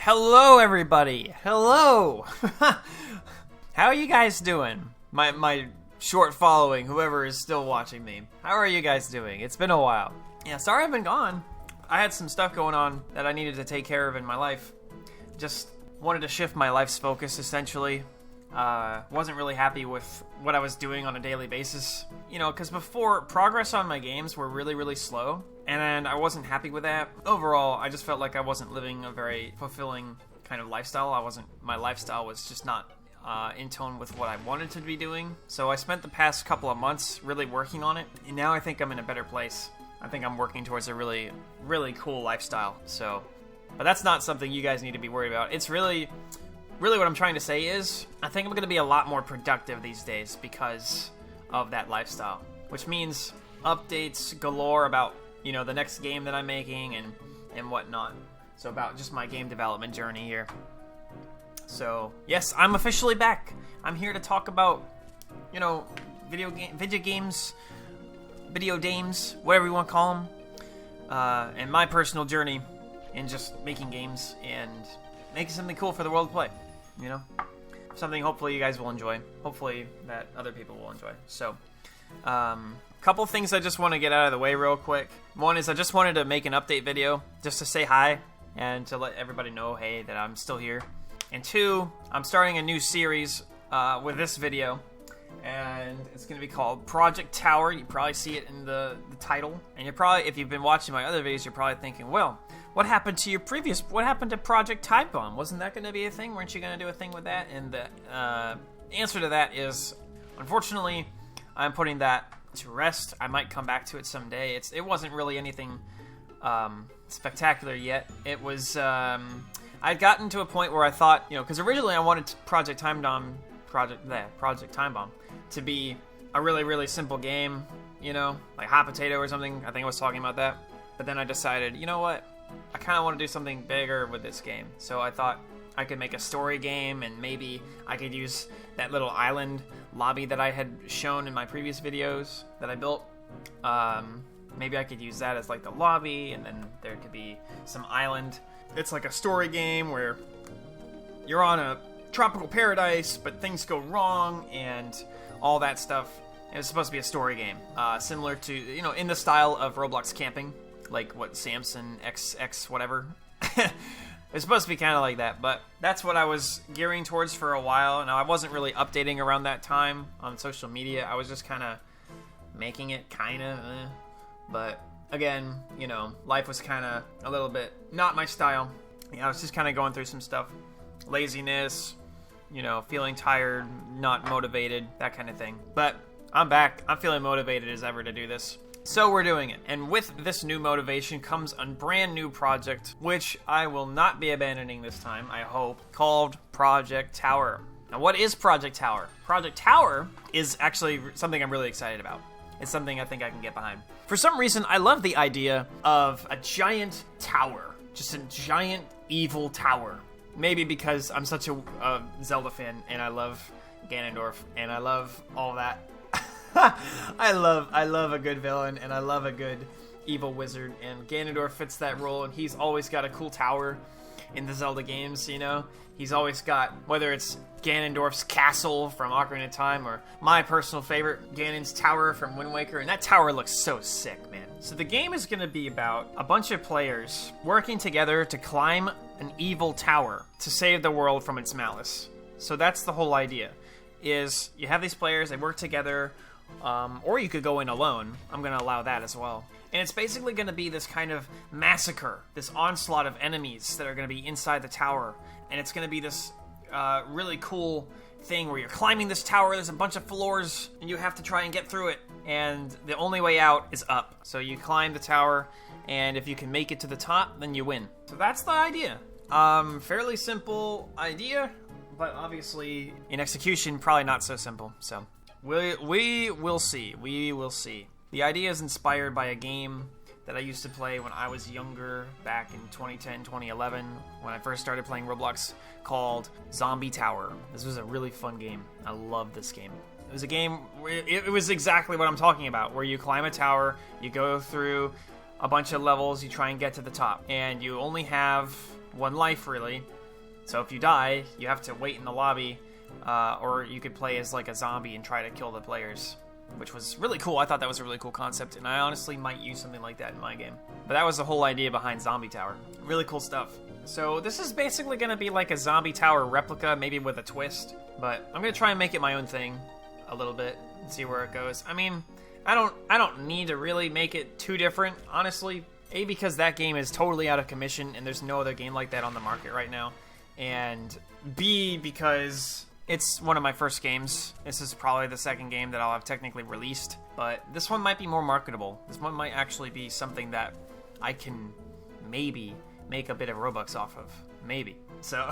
Hello, everybody. Hello. How are you guys doing? My short following, whoever is still watching me. How are you guys doing? It's been a while. Yeah, sorry I've been gone. I had some stuff going on that I needed to take care of in my life. Just wanted to shift my life's focus, essentially. Wasn't really happy with what I was doing on a daily basis. You know, because before, progress on my games were really, really slow. And I wasn't happy with that. Overall, I just felt like I wasn't living a very fulfilling kind of lifestyle. My lifestyle was just not in tone with what I wanted to be doing. So I spent the past couple of months really working on it. And now I think I'm in a better place. I think I'm working towards a really, really cool lifestyle. So, but that's not something you guys need to be worried about. It's really what I'm trying to say is, I think I'm going to be a lot more productive these days because of that lifestyle. Which means updates galore about, you know, the next game that I'm making and whatnot. So about just my game development journey here. So, yes, I'm officially back. I'm here to talk about, you know, video games, whatever you want to call them. And my personal journey in just making games and making something cool for the world to play. You know, something hopefully you guys will enjoy. Hopefully that other people will enjoy. So, couple things I just want to get out of the way real quick. One is I just wanted to make an update video just to say hi and to let everybody know, hey, that I'm still here. And two, I'm starting a new series with this video, and it's going to be called Project Tower. You probably see it in the title. And you're probably, if you've been watching my other videos, you're probably thinking, well, what happened to Project Time Bomb? Wasn't that going to be a thing? Weren't you going to do a thing with that? And the answer to that is, unfortunately, I'm putting that to rest. I might come back to it someday. It wasn't really anything spectacular yet. It was, I'd gotten to a point where I thought, you know, because originally I wanted Project Time Bomb to be a really, really simple game, you know, like Hot Potato or something. I think I was talking about that. But then I decided, you know what? I kind of want to do something bigger with this game. So I thought I could make a story game, and maybe I could use that little island lobby that I had shown in my previous videos that I built. Maybe I could use that as like the lobby, and then there could be some island. It's like a story game where you're on a tropical paradise, but things go wrong and all that stuff. And it's supposed to be a story game, similar to, you know, in the style of Roblox camping, like what Samson XX whatever. It's supposed to be kind of like that, but that's what I was gearing towards for a while. Now, I wasn't really updating around that time on social media. I was just kind of making it but again, you know, life was kind of a little bit not my style. Yeah, I was just kind of going through some stuff. Laziness, you know, feeling tired, not motivated, that kind of thing. But I'm back. I'm feeling motivated as ever to do this. So we're doing it. And with this new motivation comes a brand new project, which I will not be abandoning this time, I hope, called Project Tower. Now, what is Project Tower? Project Tower is actually something I'm really excited about. It's something I think I can get behind. For some reason, I love the idea of a giant tower. Just a giant evil tower. Maybe because I'm such a Zelda fan, and I love Ganondorf, and I love all that. I love a good villain, and I love a good evil wizard, and Ganondorf fits that role, and he's always got a cool tower in the Zelda games, you know? He's always got, whether it's Ganondorf's castle from Ocarina of Time, or my personal favorite, Ganon's tower from Wind Waker, and that tower looks so sick, man. So the game is going to be about a bunch of players working together to climb an evil tower to save the world from its malice. So that's the whole idea, is you have these players, they work together, or you could go in alone. I'm going to allow that as well. And it's basically going to be this kind of massacre, this onslaught of enemies that are going to be inside the tower. And it's going to be this really cool thing where you're climbing this tower, there's a bunch of floors, and you have to try and get through it. And the only way out is up. So you climb the tower, and if you can make it to the top, then you win. So that's the idea. Fairly simple idea, but obviously in execution, probably not so simple. So we will see. We will see. The idea is inspired by a game that I used to play when I was younger, back in 2010, 2011, when I first started playing Roblox, called Zombie Tower. This was a really fun game. I love this game. It was a game where it was exactly what I'm talking about, where you climb a tower, you go through a bunch of levels, you try and get to the top, and you only have one life, really. So if you die, you have to wait in the lobby, or you could play as like a zombie and try to kill the players, which was really cool. I thought that was a really cool concept, and I honestly might use something like that in my game. But that was the whole idea behind Zombie Tower. Really cool stuff. So this is basically going to be like a Zombie Tower replica, maybe with a twist, but I'm going to try and make it my own thing a little bit and see where it goes. I mean, I don't need to really make it too different, honestly. A, because that game is totally out of commission, and there's no other game like that on the market right now. And B, because it's one of my first games. This is probably the second game that I'll have technically released, but this one might be more marketable. This one might actually be something that I can maybe make a bit of Robux off of. Maybe. So,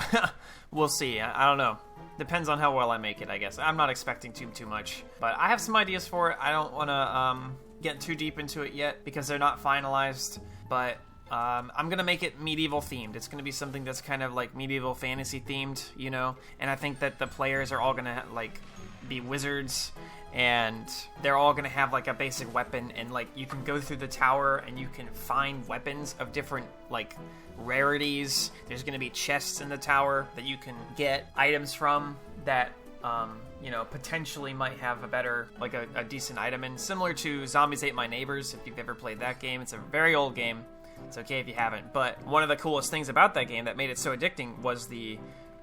we'll see. I don't know. Depends on how well I make it, I guess. I'm not expecting too much, but I have some ideas for it. I don't want to get too deep into it yet because they're not finalized, but I'm going to make it medieval themed. It's going to be something that's kind of like medieval fantasy themed, you know, and I think that the players are all going to like be wizards, and they're all going to have like a basic weapon, and like you can go through the tower and you can find weapons of different like rarities. There's going to be chests in the tower that you can get items from that you know, potentially might have a better, like a decent item in, similar to Zombies Ate My Neighbors, if you've ever played that game. It's a very old game. It's okay if you haven't, but one of the coolest things about that game that made it so addicting was the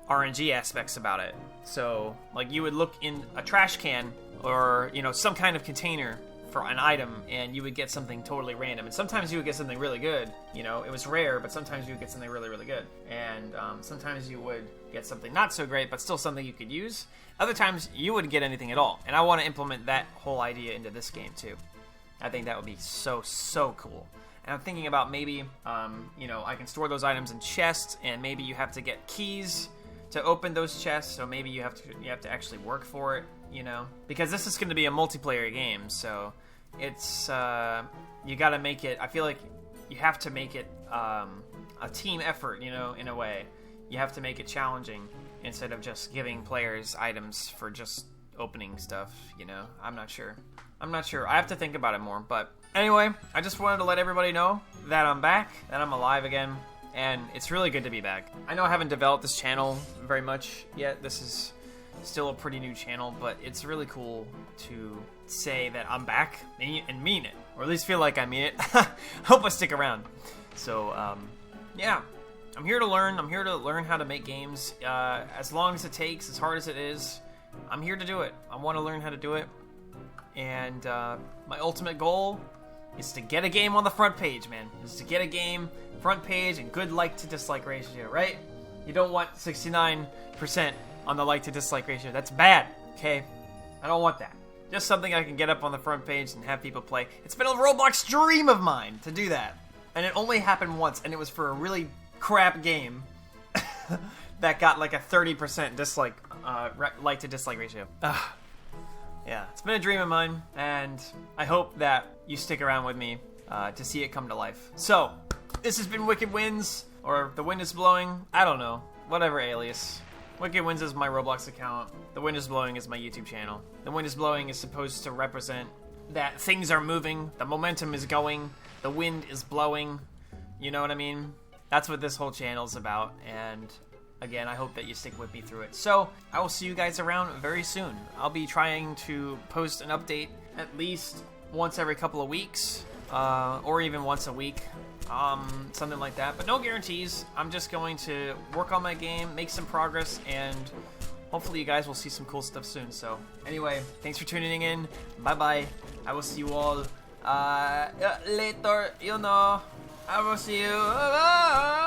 RNG aspects about it. So, like, you would look in a trash can or, you know, some kind of container for an item, and you would get something totally random. And sometimes you would get something really good. You know, it was rare, but sometimes you would get something really, really good. And sometimes you would get something not so great, but still something you could use. Other times, you wouldn't get anything at all. And I want to implement that whole idea into this game, too. I think that would be so, so cool. And I'm thinking about maybe, you know, I can store those items in chests, and maybe you have to get keys to open those chests, so maybe you have to actually work for it, you know? Because this is going to be a multiplayer game, so it's, you got to make it, I feel like you have to make it a team effort, you know, in a way. You have to make it challenging instead of just giving players items for just opening stuff, you know? I'm not sure. I have to think about it more, but anyway, I just wanted to let everybody know that I'm back, that I'm alive again, and it's really good to be back. I know I haven't developed this channel very much yet. This is still a pretty new channel, but it's really cool to say that I'm back and mean it, or at least feel like I mean it. Hope I stick around. So, yeah, I'm here to learn. I'm here to learn how to make games, as long as it takes, as hard as it is. I'm here to do it. I want to learn how to do it, and my ultimate goal is to get a game on the front page, man. Is to get a game front page and good like to dislike ratio, right? You don't want 69% on the like to dislike ratio. That's bad, okay? I don't want that. Just something I can get up on the front page and have people play. It's been a Roblox dream of mine to do that. And it only happened once, and it was for a really crap game that got like a 30% dislike, like to dislike ratio. Yeah, it's been a dream of mine, and I hope that you stick around with me to see it come to life. So, this has been Wicked Wins, or The Wind is Blowing. I don't know. Whatever alias. Wicked Wins is my Roblox account. The Wind is Blowing is my YouTube channel. The Wind is Blowing is supposed to represent that things are moving, the momentum is going, the wind is blowing. You know what I mean? That's what this whole channel is about, and again, I hope that you stick with me through it. So, I will see you guys around very soon. I'll be trying to post an update at least once every couple of weeks, or even once a week, something like that. But no guarantees. I'm just going to work on my game, make some progress, and hopefully you guys will see some cool stuff soon. So, anyway, thanks for tuning in. Bye-bye. I will see you all later, you know. I will see you. Bye-bye.